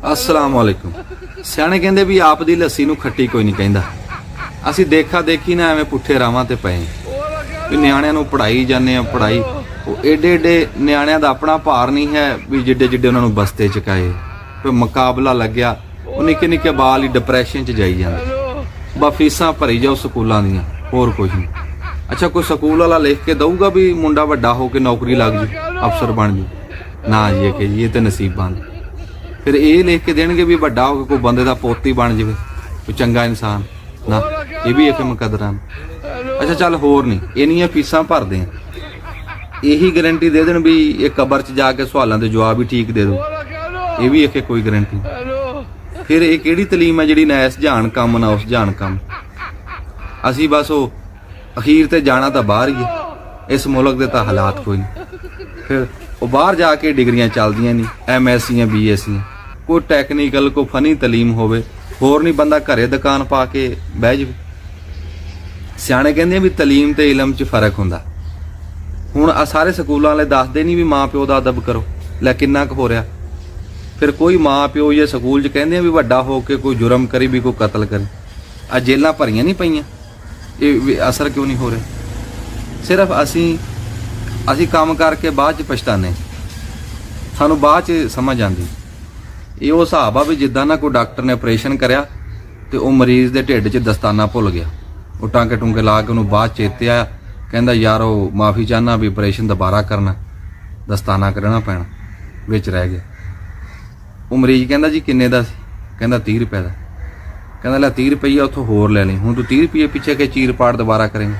अस्सलाम वालेकुम। सियाणे कहंदे भी आप दी लस्सी नूं खट्टी कोई नहीं कहंदा। असीं देखा देखी ना एवें पुट्ठे रावां ते पए भी नियाणिਆਂ ਨੂੰ पढ़ाई जाने आ पढ़ाई ਉਹ ਏਡੇ ਏਡੇ ਨਿਆਣਿਆਂ ਦਾ ਆਪਣਾ ਭਾਰ ਨਹੀਂ ਹੈ ਵੀ ਜਿੱਡੇ ਜਿੱਡੇ ਉਹਨਾਂ ਨੂੰ ਬਸਤੇ ਚਕਾਏ ਕੋਈ ਮੁਕਾਬਲਾ ਲੱਗਿਆ ਉਹ ਨਿੱਕੇ ਨਿੱਕੇ ਬਾਲ ਹੀ ਡਿਪਰੈਸ਼ਨ 'ਚ ਜਾਈ ਜਾਂਦੇ ਬਾ ਫੀਸਾਂ ਭਰੀ ਜਾਓ ਸਕੂਲਾਂ ਦੀਆਂ ਹੋਰ ਕੁਝ ਨਹੀਂ। ਅੱਛਾ ਕੋਈ ਸਕੂਲ ਵਾਲਾ ਲਿਖ ਕੇ ਦਊਗਾ ਵੀ ਮੁੰਡਾ ਵੱਡਾ ਹੋ ਕੇ ਨੌਕਰੀ ਲੱਗ ਜੂ ਅਫਸਰ ਬਣ ਜੂ ਨਾ ਜੀ ਕਿ ਇਹ ਤੇ ਨਸੀਬਾਂ ਨੇ। ਫਿਰ ਇਹ ਲਿਖ ਕੇ ਦੇਣਗੇ ਵੀ ਵੱਡਾ ਹੋ ਕੇ ਕੋਈ ਬੰਦੇ ਦਾ ਪੋਤੀ ਬਣ ਜਾਵੇ ਕੋਈ ਚੰਗਾ ਇਨਸਾਨ ਨਾ ਇਹ ਵੀ ਇੱਕ ਮੁਕੱਦਰਾਂ। ਅੱਛਾ ਚੱਲ ਹੋਰ ਨਹੀਂ ਇੰਨੀਆਂ ਫੀਸਾਂ ਭਰਦੇ ਆ यही गारंटी दे देन भी एक कबर च जाके सवालों के जवाब ही ठीक दे दो ये भी एक कोई गारंटी। फिर ये केड़ी तलीम है जिहड़ी ना इस जान कम ना उस जान कम। असी बस वो अखीर ते जाना तो बाहर ही है इस मुल्क के तो हालात कोई नहीं। फिर वो बाहर जाके डिग्रियां चलदियां नहीं MSc BSc कोई टैक्नीकल कोई फनी तलीम होवे होर नहीं बंदा घरे दुकान पा के बह जावे। सियाणे कहंदे भी तलीम ते इलम च फर्क हुंदा। ਹੁਣ ਆ ਸਾਰੇ ਸਕੂਲਾਂ ਵਾਲੇ ਦੱਸਦੇ ਨਹੀਂ ਵੀ ਮਾਂ ਪਿਓ ਦਾ ਅਦਬ ਕਰੋ ਲੈ ਕਿੰਨਾ ਕੁ ਹੋ ਰਿਹਾ। ਫਿਰ ਕੋਈ ਮਾਂ ਪਿਓ ਜੇ ਸਕੂਲ 'ਚ ਕਹਿੰਦੇ ਆ ਵੀ ਵੱਡਾ ਹੋ ਕੇ ਕੋਈ ਜੁਰਮ ਕਰੇ ਵੀ ਕੋਈ ਕਤਲ ਕਰੇ ਆ ਜੇਲਾਂ ਭਰੀਆਂ ਨਹੀਂ ਪਈਆਂ ਇਹ ਅਸਰ ਕਿਉਂ ਨਹੀਂ ਹੋ ਰਿਹਾ। ਸਿਰਫ ਅਸੀਂ ਕੰਮ ਕਰਕੇ ਬਾਅਦ 'ਚ ਪਛਤਾਨੇ ਸਾਨੂੰ ਬਾਅਦ 'ਚ ਸਮਝ ਆਉਂਦੀ ਇਹ ਉਹ ਹਿਸਾਬ ਆ ਵੀ ਜਿੱਦਾਂ ਨਾ ਕੋਈ ਡਾਕਟਰ ਨੇ ਆਪਰੇਸ਼ਨ ਕਰਿਆ ਤੇ ਉਹ ਮਰੀਜ਼ ਦੇ ਢਿੱਡ 'ਚ ਦਸਤਾਨਾ ਭੁੱਲ ਗਿਆ ਉਹ ਟਾਂਕੇ ਟੂੰਕੇ ਲਾ ਕੇ ਉਹਨੂੰ ਬਾਅਦ ਚੇਤੇ ਆਇਆ ਕਹਿੰਦਾ ਯਾਰ ਉਹ ਮਾਫੀ ਚਾਹਨਾ ਵੀ ਆਪਰੇਸ਼ਨ ਦੁਬਾਰਾ ਕਰਨਾ ਦਸਤਾਨਾ ਕਰਨਾ ਪੈਣਾ ਵਿੱਚ ਰਹਿ ਗਿਆ। ਉਹ ਮਰੀਜ਼ ਕਹਿੰਦਾ ਜੀ ਕਿੰਨੇ ਦਾ ਸੀ ਕਹਿੰਦਾ 30 ਰੁਪਏ ਦਾ। ਕਹਿੰਦਾ ਲੈ 30 ਰੁਪਈਆ ਉੱਥੋਂ ਹੋਰ ਲੈ ਲਈ ਹੁਣ ਤੂੰ 30 ਰੁਪਏ ਪਿੱਛੇ ਕੇ ਚੀਰ ਪਾੜ ਦੁਬਾਰਾ ਕਰੇਂਗਾ।